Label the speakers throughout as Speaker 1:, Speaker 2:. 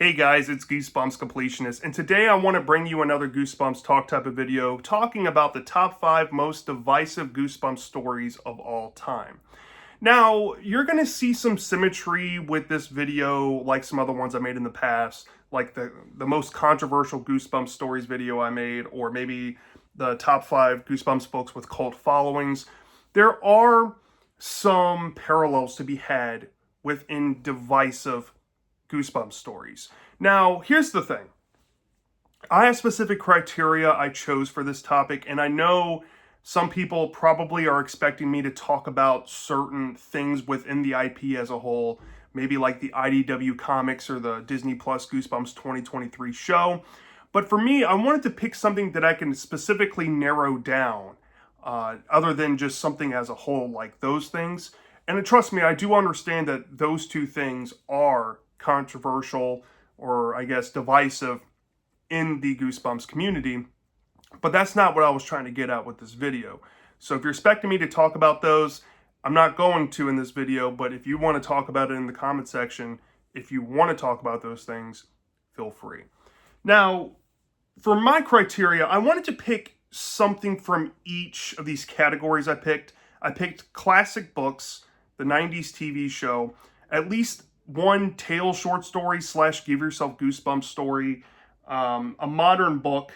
Speaker 1: Hey guys, it's Goosebumps Completionist, and today I want to bring you another Goosebumps talk type of video talking about the top 5 most divisive Goosebumps stories of all time. Now, you're going to see some symmetry with this video like some other ones I made in the past, like the most controversial Goosebumps stories video I made, or maybe the top 5 Goosebumps books with cult followings. There are some parallels to be had within divisive Goosebumps stories. Now, here's the thing. I have specific criteria I chose for this topic, and I know some people probably are expecting me to talk about certain things within the IP as a whole, maybe like the IDW comics or the Disney Plus Goosebumps 2023 show. But for me, I wanted to pick something that I can specifically narrow down, other than just something as a whole like those things. And trust me, I do understand that those two things are controversial, or I guess divisive, in the Goosebumps community, but that's not what I was trying to get at with this video. So if you're expecting me to talk about those, I'm not going to in this video, but if you want to talk about it in the comment section, if you want to talk about those things, feel free. Now, for my criteria, I wanted to pick something from each of these categories I picked. I picked classic books, the 90s TV show, at least one tale short story / give yourself goosebumps story, a modern book,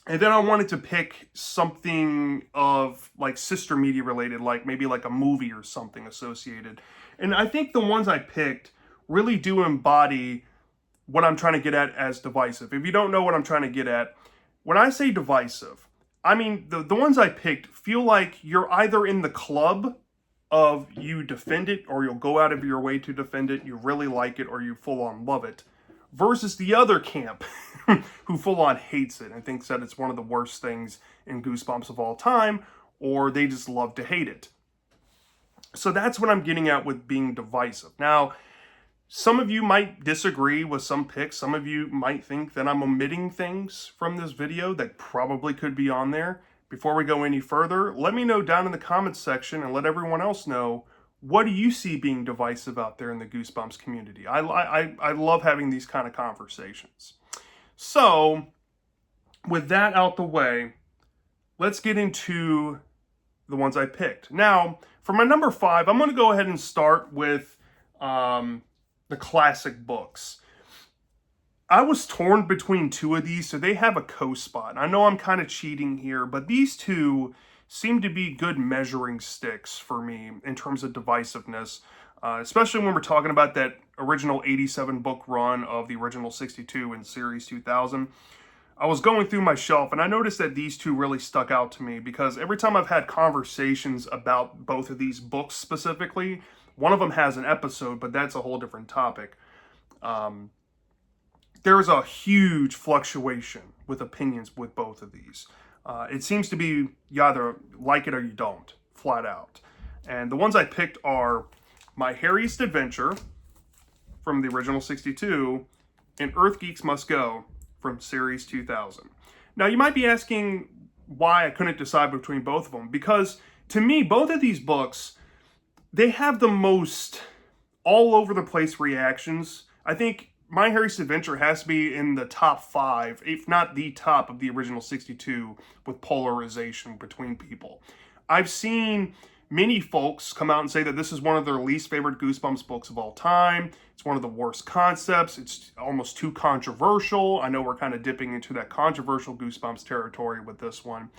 Speaker 1: and then I wanted to pick something of like sister media related, like maybe like a movie or something associated. And I think the ones I picked really do embody what I'm trying to get at as divisive. If you don't know what I'm trying to get at, when I say divisive, I mean the ones I picked feel like you're either in the club of you defend it, or you'll go out of your way to defend it, you really like it, or you full on love it, versus the other camp who full on hates it and thinks that it's one of the worst things in Goosebumps of all time, or they just love to hate it. So that's what I'm getting at with being divisive. Now, some of you might disagree with some picks. Some of you might think that I'm omitting things from this video that probably could be on there. Before we go any further, let me know down in the comments section, and let everyone else know, what do you see being divisive out there in the Goosebumps community? I love having these kind of conversations. So, with that out the way, let's get into the ones I picked. Now, for my number 5, I'm going to go ahead and start with the classic books. I was torn between two of these, so they have a co-spot. I know I'm kind of cheating here, but these two seem to be good measuring sticks for me in terms of divisiveness, especially when we're talking about that original 87 book run of the original 62 in Series 2000. I was going through my shelf, and I noticed that these two really stuck out to me, because every time I've had conversations about both of these books specifically, one of them has an episode, but that's a whole different topic. There's a huge fluctuation with opinions with both of these. It seems to be you either like it or you don't, flat out. And the ones I picked are My Harriest Adventure from the original 62 and Earth Geeks Must Go from Series 2000. Now, you might be asking why I couldn't decide between both of them, because to me, both of these books, they have the most all over the place reactions. I think My Harriest Adventure has to be in the top 5, if not the top, of the original 62 with polarization between people. I've seen many folks come out and say that this is one of their least favorite Goosebumps books of all time. It's one of the worst concepts. It's almost too controversial. I know we're kind of dipping into that controversial Goosebumps territory with this one.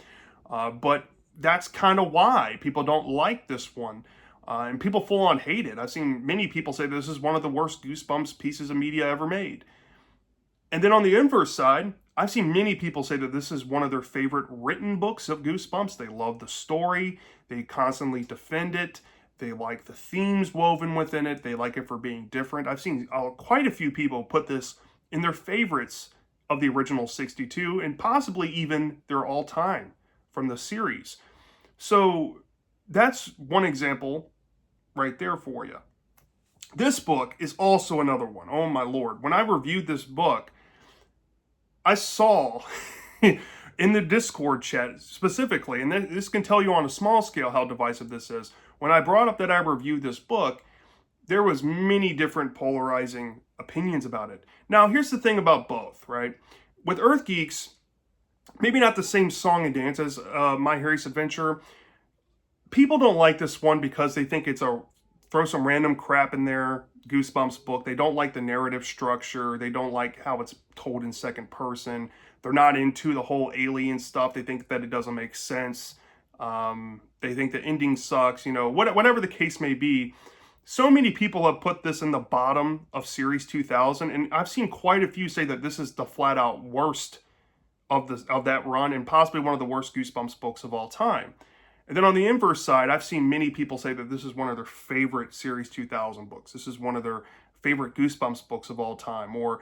Speaker 1: But that's kind of why people don't like this one. And people full on hate it. I've seen many people say this is one of the worst Goosebumps pieces of media ever made. And then on the inverse side, I've seen many people say that this is one of their favorite written books of Goosebumps. They love the story. They constantly defend it. They like the themes woven within it. They like it for being different. I've seen quite a few people put this in their favorites of the original 62, and possibly even their all-time from the series. So that's one example right there for you. This book is also another one. Oh my Lord. When I reviewed this book, I saw in the Discord chat specifically, and this can tell you on a small scale how divisive this is. When I brought up that I reviewed this book, there was many different polarizing opinions about it. Now, here's the thing about both, right? With Earth Geeks, maybe not the same song and dance as My Harry's Adventure. People don't like this one because they think it's a throw some random crap in their Goosebumps book. They don't like the narrative structure. They don't like how it's told in second person. They're not into the whole alien stuff. They think that it doesn't make sense. They think the ending sucks. You know, whatever the case may be. So many people have put this in the bottom of Series 2000, and I've seen quite a few say that this is the flat out worst of that run, and possibly one of the worst Goosebumps books of all time. And then on the inverse side, I've seen many people say that this is one of their favorite Series 2000 books. This is one of their favorite Goosebumps books of all time, or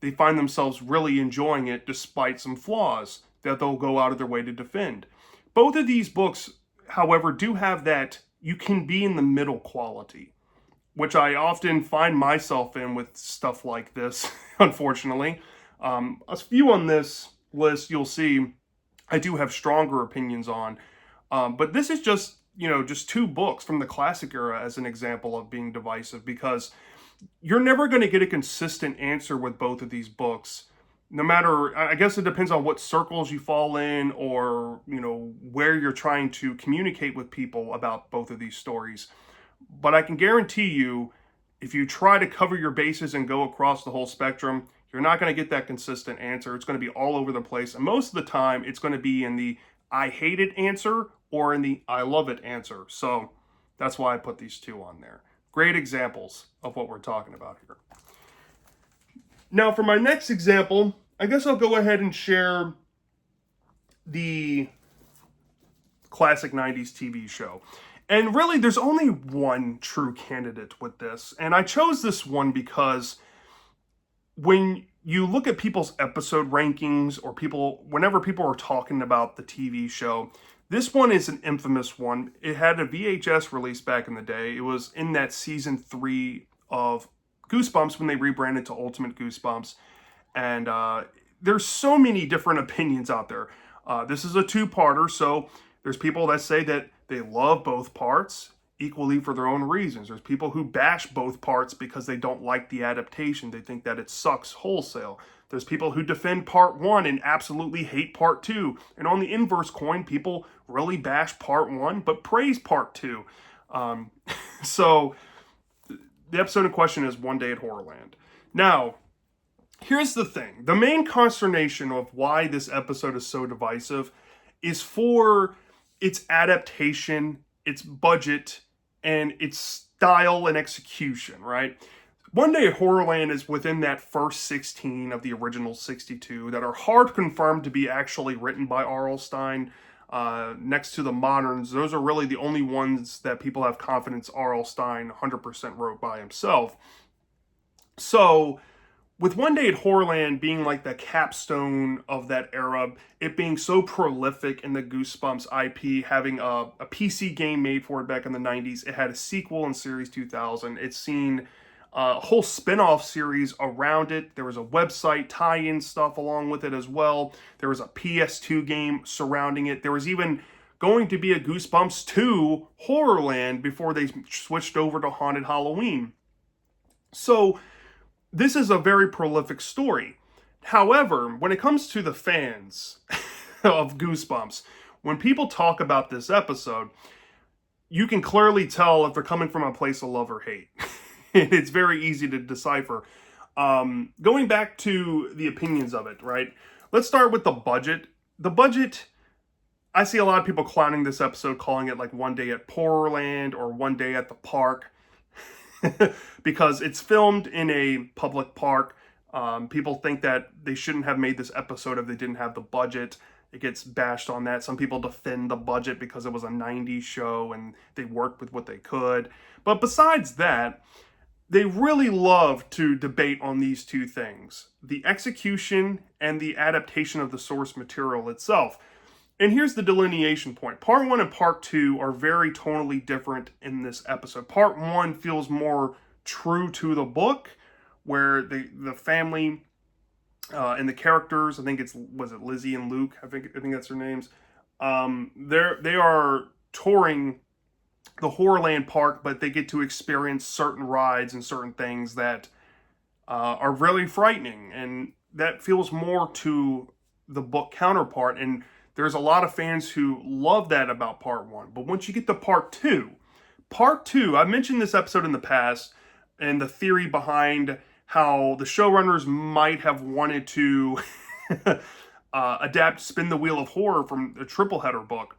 Speaker 1: they find themselves really enjoying it despite some flaws that they'll go out of their way to defend. Both of these books, however, do have that you can be in the middle quality, which I often find myself in with stuff like this, unfortunately. A few on this list, you'll see, I do have stronger opinions on. But this is just, just two books from the classic era as an example of being divisive, because you're never going to get a consistent answer with both of these books. No matter, I guess it depends on what circles you fall in, or, where you're trying to communicate with people about both of these stories. But I can guarantee you, if you try to cover your bases and go across the whole spectrum, you're not going to get that consistent answer. It's going to be all over the place. And most of the time, it's going to be in the I hate it answer or in the I love it answer. So that's why I put these two on there. Great examples of what we're talking about here. Now, for my next example, I guess I'll go ahead and share the classic 90s TV show. And really, there's only one true candidate with this. And I chose this one because when you look at people's episode rankings, or whenever people are talking about the TV show, this one is an infamous one. It had a VHS release back in the day. It was in that season 3 of Goosebumps when they rebranded to Ultimate Goosebumps. And there's so many different opinions out there. This is a two-parter, so there's people that say that they love both parts equally for their own reasons. There's people who bash both parts because they don't like the adaptation. They think that it sucks wholesale. There's people who defend part 1 and absolutely hate part 2. And on the inverse coin, people really bash part 1 but praise part 2. So the episode in question is One Day at Horrorland. Now, here's the thing. The main consternation of why this episode is so divisive is for its adaptation, its budget, and its style and execution, right? One Day at Horrorland is within that first 16 of the original 62 that are hard confirmed to be actually written by R.L. Stine. Next to the moderns, those are really the only ones that people have confidence R.L. Stine 100% wrote by himself. So, with One Day at Horrorland being like the capstone of that era, it being so prolific in the Goosebumps IP, having a PC game made for it back in the 90s, it had a sequel in Series 2000. It's seen a whole spin-off series around it. There was a website tie-in stuff along with it as well. There was a PS2 game surrounding it. There was even going to be a Goosebumps 2 Horrorland before they switched over to Haunted Halloween. So this is a very prolific story. However, when it comes to the fans of Goosebumps, when people talk about this episode, you can clearly tell if they're coming from a place of love or hate. It's very easy to decipher. Going back to the opinions of it, right? Let's start with the budget. The budget, I see a lot of people clowning this episode, calling it like One Day at Portland or One Day at the Park. Because it's filmed in a public park. People think that they shouldn't have made this episode if they didn't have the budget. It gets bashed on that. Some people defend the budget because it was a 90s show and they worked with what they could. But besides that, they really love to debate on these two things: the execution and the adaptation of the source material itself. And here's the delineation point. Part 1 and Part 2 are very tonally different in this episode. Part 1 feels more true to the book, where the family and the characters, I think was it Lizzie and Luke? I think that's their names. They are touring the Horrorland park, but they get to experience certain rides and certain things that are really frightening, and that feels more to the book counterpart. And there's a lot of fans who love that about part one. But once you get to part two, I mentioned this episode in the past, and the theory behind how the showrunners might have wanted to adapt Spin the Wheel of Horror from the triple header book.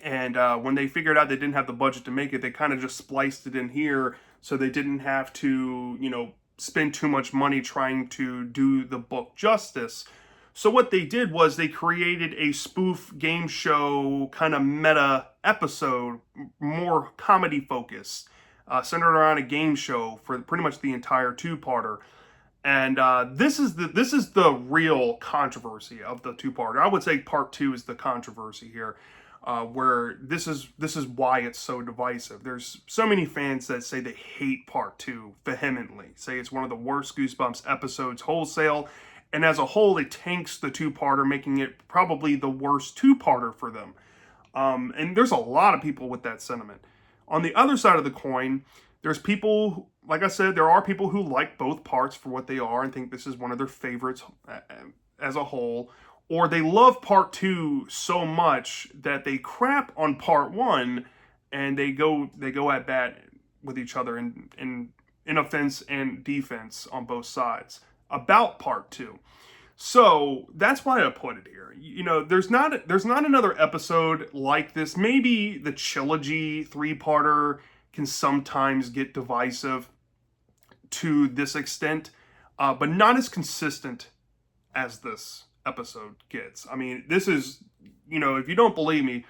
Speaker 1: And when they figured out they didn't have the budget to make it, they kind of just spliced it in here so they didn't have to, spend too much money trying to do the book justice. So what they did was they created a spoof game show kind of meta episode, more comedy focused, centered around a game show for pretty much the entire two-parter. And this is the real controversy of the two-parter. I would say part two is the controversy here. Where this is why it's so divisive. There's so many fans that say they hate part two vehemently, say it's one of the worst Goosebumps episodes wholesale, and as a whole it tanks the two-parter, making it probably the worst two-parter for them. And there's a lot of people with that sentiment. On the other side of the coin, there's people, like I said, there are people who like both parts for what they are and think this is one of their favorites as a whole. Or they love part two so much that they crap on part one, and they go at bat with each other in offense and defense on both sides about part two. So that's why I put it here. There's not another episode like this. Maybe the trilogy three-parter can sometimes get divisive to this extent, but not as consistent as this episode gets. I mean, this is, if you don't believe me,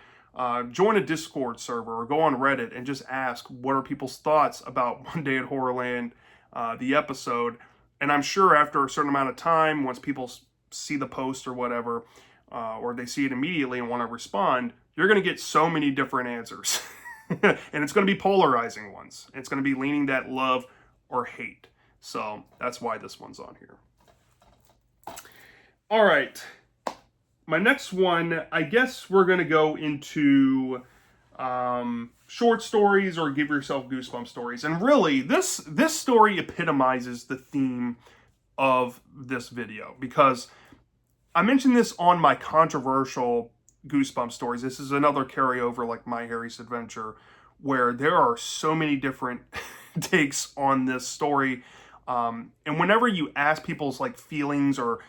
Speaker 1: join a Discord server or go on Reddit and just ask what are people's thoughts about One Day at Horrorland, the episode. And I'm sure after a certain amount of time, once people see the post or whatever, or they see it immediately and want to respond, you're going to get so many different answers. And it's going to be polarizing ones. It's going to be leaning that love or hate. So that's why this one's on here. All right, my next one, I guess we're going to go into short stories or give yourself goosebump stories. And really, this story epitomizes the theme of this video, because I mentioned this on my controversial Goosebump stories. This is another carryover like My Harry's Adventure, where there are so many different takes on this story. And whenever you ask people's feelings or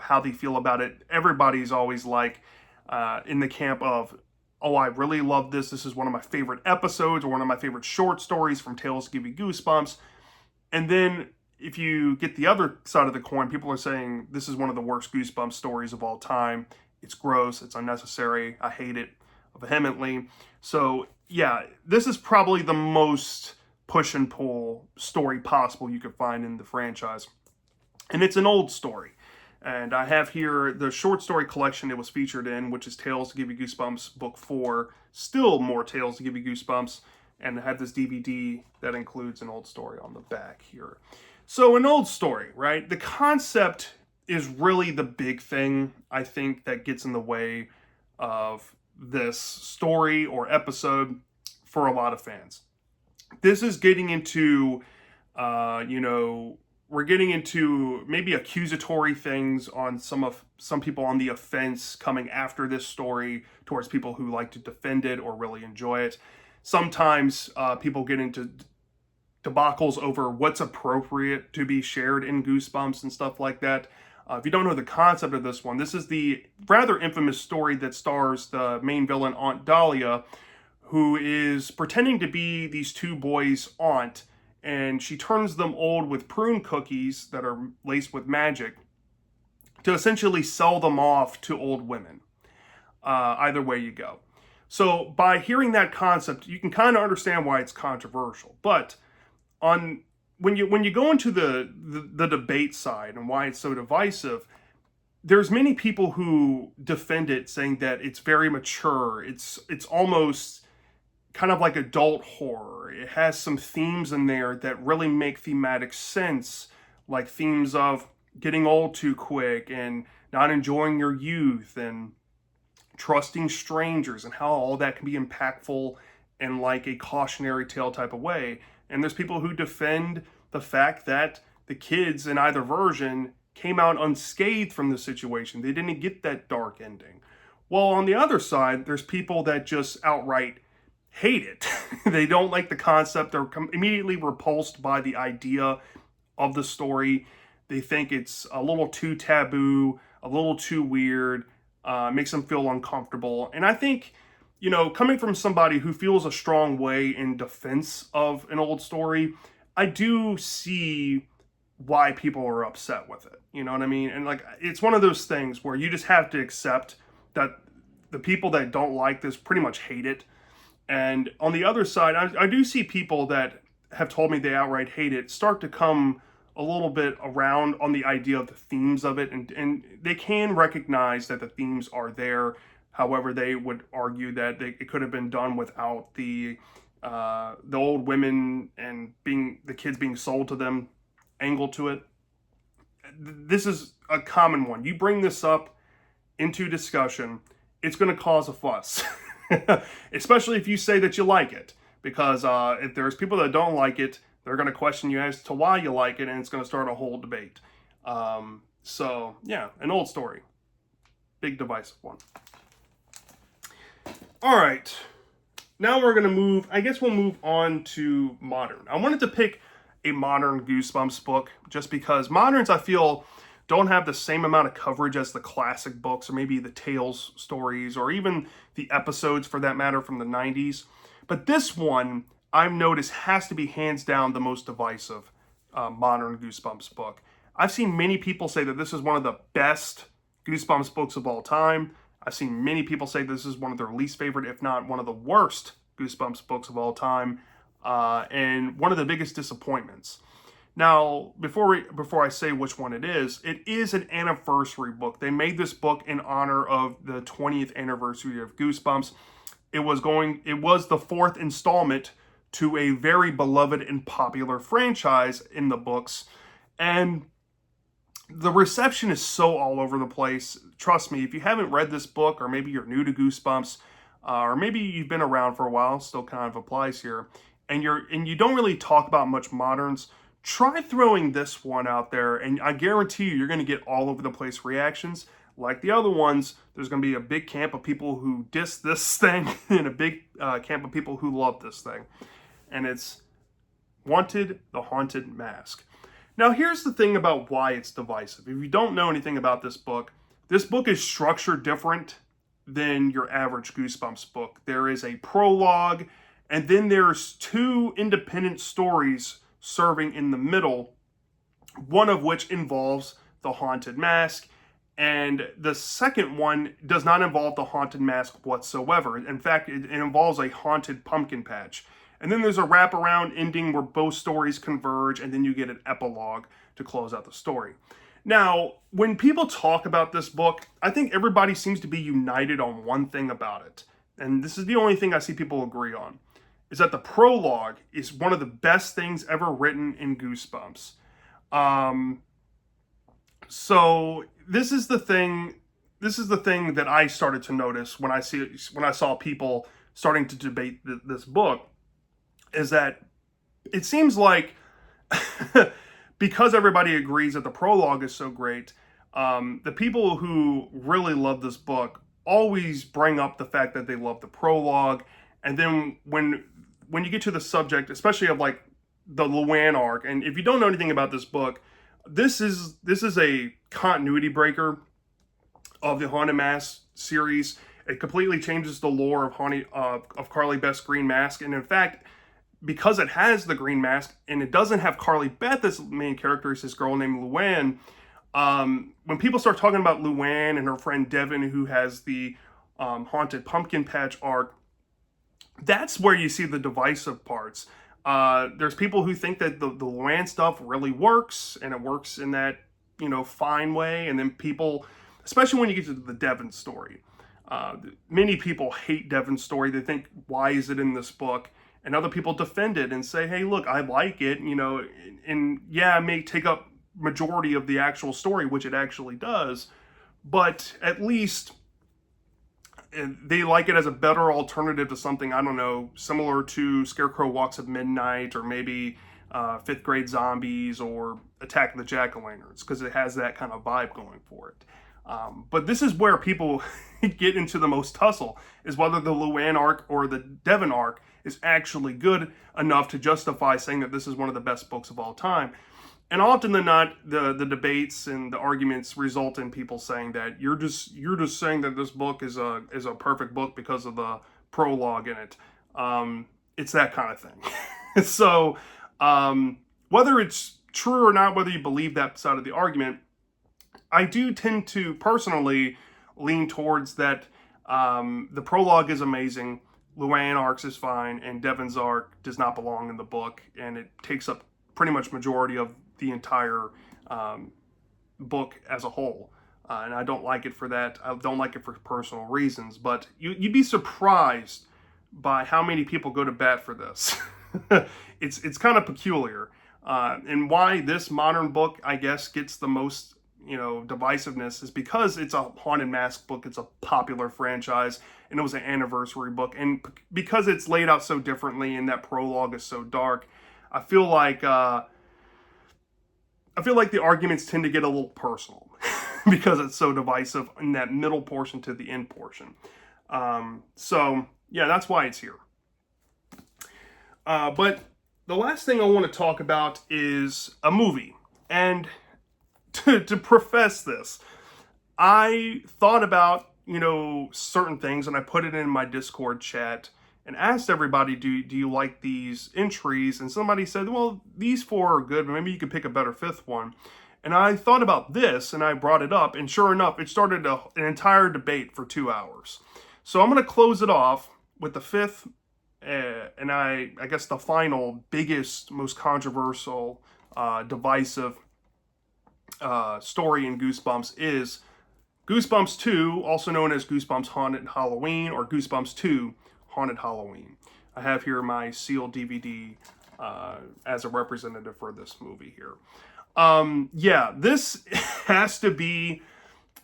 Speaker 1: how they feel about it, everybody's always in the camp of, oh, I really love this. This is one of my favorite episodes or one of my favorite short stories from Tales to Give You Goosebumps. And then if you get the other side of the coin, people are saying this is one of the worst Goosebumps stories of all time. It's gross. It's unnecessary. I hate it vehemently. So yeah, this is probably the most push and pull story possible you could find in the franchise. And it's an old story. And I have here the short story collection it was featured in, which is Tales to Give You Goosebumps, Book 4. Still more Tales to Give You Goosebumps. And I have this DVD that includes an old story on the back here. So an old story, right? The concept is really the big thing, I think, that gets in the way of this story or episode for a lot of fans. This is getting into, we're getting into maybe accusatory things on some people on the offense coming after this story towards people who like to defend it or really enjoy it. Sometimes people get into debacles over what's appropriate to be shared in Goosebumps and stuff like that. If you don't know the concept of this one, this is the rather infamous story that stars the main villain, Aunt Dahlia, who is pretending to be these two boys' aunt, and she turns them old with prune cookies that are laced with magic to essentially sell them off to old women. Either way you go. So by hearing that concept, you can kind of understand why it's controversial. But when you go into the debate side and why it's so divisive, there's many people who defend it, saying that it's very mature. It's almost kind of like adult horror. It has some themes in there that really make thematic sense, like themes of getting old too quick and not enjoying your youth and trusting strangers, and how all that can be impactful in like a cautionary tale type of way. And there's people who defend the fact that the kids in either version came out unscathed from the situation. They didn't get that dark ending. Well, on the other side, there's people that just outright hate it. They don't like the concept. They're immediately repulsed by the idea of the story. They think it's a little too taboo, a little too weird, makes them feel uncomfortable. And I think, coming from somebody who feels a strong way in defense of an old story, I do see why people are upset with it. You know what I mean? And like, it's one of those things where you just have to accept that the people that don't like this pretty much hate it. And on the other side, I do see people that have told me they outright hate it start to come a little bit around on the idea of the themes of it. And they can recognize that the themes are there. However, they would argue that it could have been done without the old women and the kids being sold to them angle to it. This is a common one. You bring this up into discussion, it's going to cause a fuss. Especially if you say that you like it, because if there's people that don't like it, they're going to question you as to why you like it, and it's going to start a whole debate. So yeah, an old story, big divisive one. All right, now we're going to we'll move on to modern. I wanted to pick a modern Goosebumps book just because moderns, I feel, don't have the same amount of coverage as the classic books, or maybe the Tales stories, or even the episodes for that matter from the 90s. But this one, I've noticed, has to be hands down the most divisive modern Goosebumps book. I've seen many people say that this is one of the best Goosebumps books of all time. I've seen many people say this is one of their least favorite, if not one of the worst Goosebumps books of all time, and one of the biggest disappointments. Now, before I say which one it is an anniversary book. They made this book in honor of the 20th anniversary of Goosebumps. It was the fourth installment to a very beloved and popular franchise in the books. And the reception is so all over the place. Trust me, if you haven't read this book, or maybe you're new to Goosebumps, or maybe you've been around for a while, still kind of applies here, and you don't really talk about much moderns, try throwing this one out there, and I guarantee you're going to get all over the place reactions. Like the other ones, there's going to be a big camp of people who diss this thing and a big camp of people who love this thing. And it's Wanted, the Haunted Mask. Now, here's the thing about why it's divisive. If you don't know anything about this book is structured different than your average Goosebumps book. There is a prologue, and then there's two independent stories serving in the middle, one of which involves the haunted mask, and the second one does not involve the haunted mask whatsoever. In fact, it involves a haunted pumpkin patch. And then there's a wraparound ending where both stories converge, and then you get an epilogue to close out the story. Now, when people talk about this book, I think everybody seems to be united on one thing about it. And this is the only thing I see people agree on, is that the prologue is one of the best things ever written in Goosebumps. So this is the thing that I started to notice when I saw people starting to debate this book, is that it seems like because everybody agrees that the prologue is so great, the people who really love this book always bring up the fact that they love the prologue, and then when you get to the subject, especially of like the Luann arc, and if you don't know anything about this book, this is a continuity breaker of the Haunted Mask series. It completely changes the lore of Carly Beth's Green Mask, and in fact, because it has the green mask and it doesn't have Carly Beth as the main character, it's this girl named Luann. When people start talking about Luann and her friend Devin, who has the haunted pumpkin patch arc, that's where you see the divisive parts. There's people who think that the Luann stuff really works, and it works in that, fine way. And then people, especially when you get to the Devin story, many people hate Devin's story. They think, why is it in this book? And other people defend it and say, hey, look, I like it, and yeah, it may take up majority of the actual story, which it actually does, but at least they like it as a better alternative to something, I don't know, similar to Scarecrow Walks at Midnight, or maybe Fifth Grade Zombies, or Attack of the Jack-o'-lanterns, because it has that kind of vibe going for it. But this is where people get into the most tussle, is whether the Luann arc or the Devon arc is actually good enough to justify saying that this is one of the best books of all time. And often than not, the debates and the arguments result in people saying that you're just saying that this book is a perfect book because of the prologue in it. It's that kind of thing. So whether it's true or not, whether you believe that side of the argument, I do tend to personally lean towards that. The prologue is amazing, Luann arcs is fine, and Devon's arc does not belong in the book, and it takes up pretty much majority of the entire book as a whole. And I don't like it for that. I don't like it for personal reasons, but you'd be surprised by how many people go to bat for this. It's kind of peculiar. And why this modern book, I guess, gets the most, divisiveness is because it's a Haunted Mask book. It's a popular franchise, and it was an anniversary book. And because it's laid out so differently and that prologue is so dark, I feel like the arguments tend to get a little personal because it's so divisive in that middle portion to the end portion. So yeah, that's why it's here. But the last thing I want to talk about is a movie. And to profess this, I thought about, certain things, and I put it in my Discord chat and asked everybody, do you like these entries? And somebody said, well, these 4 are good, but maybe you could pick a better 5th one. And I thought about this, and I brought it up, and sure enough, it started an entire debate for 2 hours. So I'm going to close it off with the 5th, and I guess the final, biggest, most controversial, divisive story in Goosebumps is Goosebumps 2, also known as Goosebumps Haunted Halloween, or Goosebumps 2 Haunted Halloween. I have here my sealed DVD as a representative for this movie here. Yeah, this has to be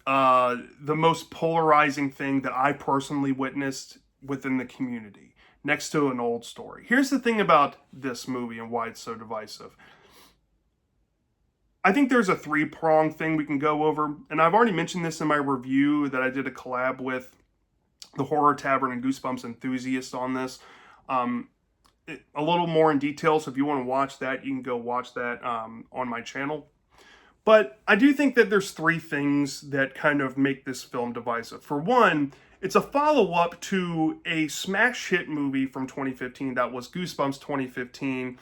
Speaker 1: the most polarizing thing that I personally witnessed within the community, next to An Old Story. Here's the thing about this movie and why it's so divisive. I think there's a 3-pronged thing we can go over, and I've already mentioned this in my review that I did a collab with the Horror Tavern and Goosebumps enthusiasts on this. A little more in detail, so if you want to watch that, you can go watch that on my channel. But I do think that there's 3 things that kind of make this film divisive. For one, it's a follow-up to a smash hit movie from 2015 that was Goosebumps 2015.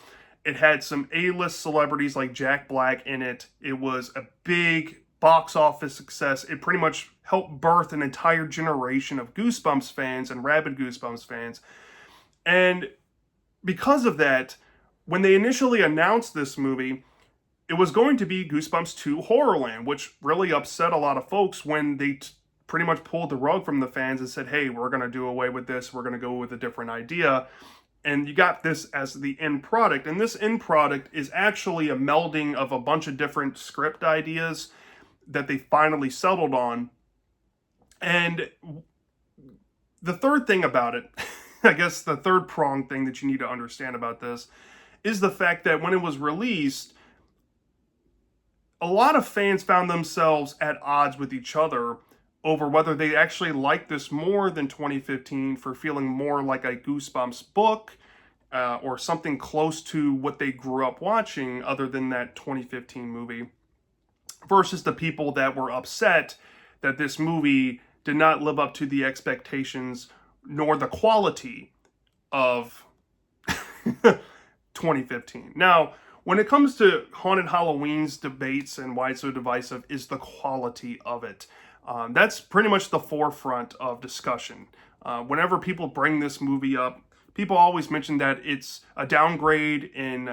Speaker 1: It had some A-list celebrities like Jack Black in it. It was a big box office success. It pretty much helped birth an entire generation of Goosebumps fans and rabid Goosebumps fans. And because of that, when they initially announced this movie, it was going to be Goosebumps 2 Horrorland, which really upset a lot of folks when they pretty much pulled the rug from the fans and said, hey, we're going to do away with this. We're going to go with a different idea. And you got this as the end product. And this end product is actually a melding of a bunch of different script ideas that they finally settled on. And the third thing about it, I guess the third prong thing that you need to understand about this, is the fact that when it was released, a lot of fans found themselves at odds with each other over whether they actually liked this more than 2015 for feeling more like a Goosebumps book or something close to what they grew up watching other than that 2015 movie, versus the people that were upset that this movie did not live up to the expectations nor the quality of 2015. Now, when it comes to Haunted Halloween's debates and why it's so divisive is the quality of it. That's pretty much the forefront of discussion. Whenever people bring this movie up, people always mention that it's a downgrade in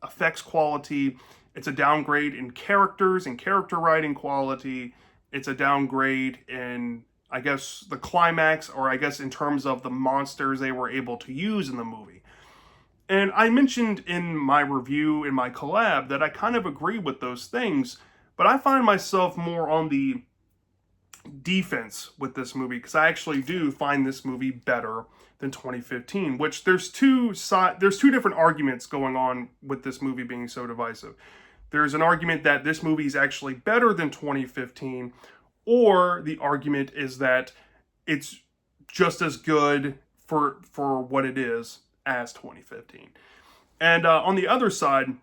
Speaker 1: effects quality. It's a downgrade in characters and character writing quality. It's a downgrade in, I guess, the climax, or I guess in terms of the monsters they were able to use in the movie. And I mentioned in my review, in my collab, that I kind of agree with those things, but I find myself more on the defense with this movie, because I actually do find this movie better than 2015, which there's two different arguments going on with this movie being so divisive. There's an argument that this movie is actually better than 2015, or the argument is that it's just as good for what it is as 2015. And on the other side,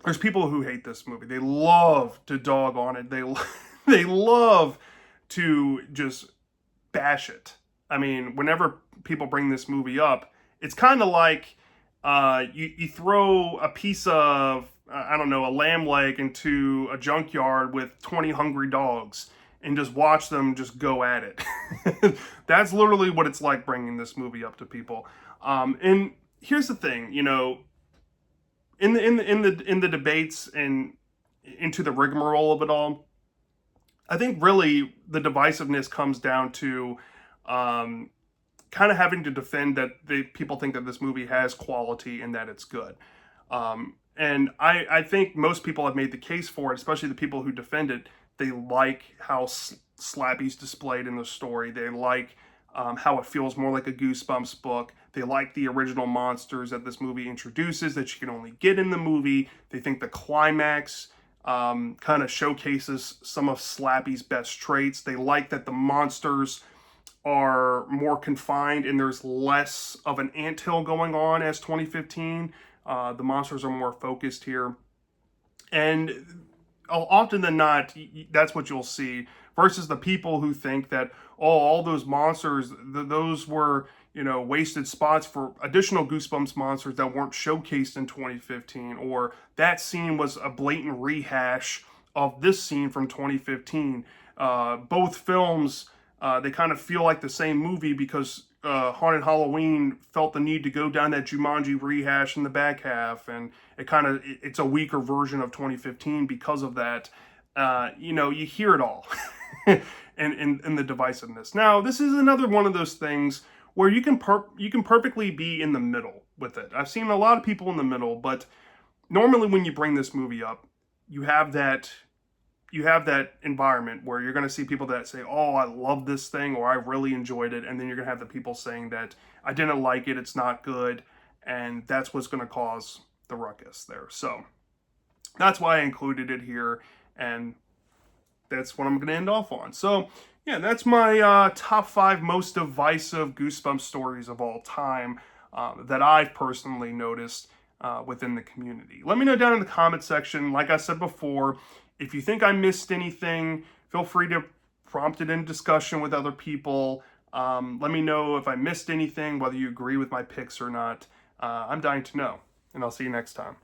Speaker 1: there's people who hate this movie. They love to dog on it. They love to just bash it. I mean, whenever people bring this movie up, it's kind of like you throw a piece of, I don't know, a lamb leg into a junkyard with 20 hungry dogs and just watch them just go at it. That's literally what it's like bringing this movie up to people. And here's the thing, you know, in the debates and into the rigmarole of it all, I think really the divisiveness comes down to kind of having to defend that people think that this movie has quality and that it's good. And I think most people have made the case for it, especially the people who defend it. They like how Slappy's displayed in the story. They like how it feels more like a Goosebumps book. They like the original monsters that this movie introduces that you can only get in the movie. They think the climax kind of showcases some of Slappy's best traits. They like that the monsters are more confined and there's less of an anthill going on as 2015. The monsters are more focused here. And often than not, that's what you'll see, versus the people who think that, oh, all those monsters, those were, you know, wasted spots for additional Goosebumps monsters that weren't showcased in 2015, or that scene was a blatant rehash of this scene from 2015. Both films, they kind of feel like the same movie because Haunted Halloween felt the need to go down that Jumanji rehash in the back half, and it's a weaker version of 2015 because of that. You know, you hear it all in the divisiveness. Now, this is another one of those things where you can perfectly be in the middle with it. I've seen a lot of people in the middle, but normally when you bring this movie up, you have that environment where you're going to see people that say, oh, I love this thing, or I really enjoyed it. And then you're going to have the people saying that I didn't like it, it's not good. And that's what's going to cause the ruckus there. So that's why I included it here. And that's what I'm going to end off on. So yeah, that's my top 5 most divisive Goosebumps stories of all time that I've personally noticed within the community. Let me know down in the comment section. Like I said before, if you think I missed anything, feel free to prompt it in discussion with other people. Let me know if I missed anything, whether you agree with my picks or not. I'm dying to know, and I'll see you next time.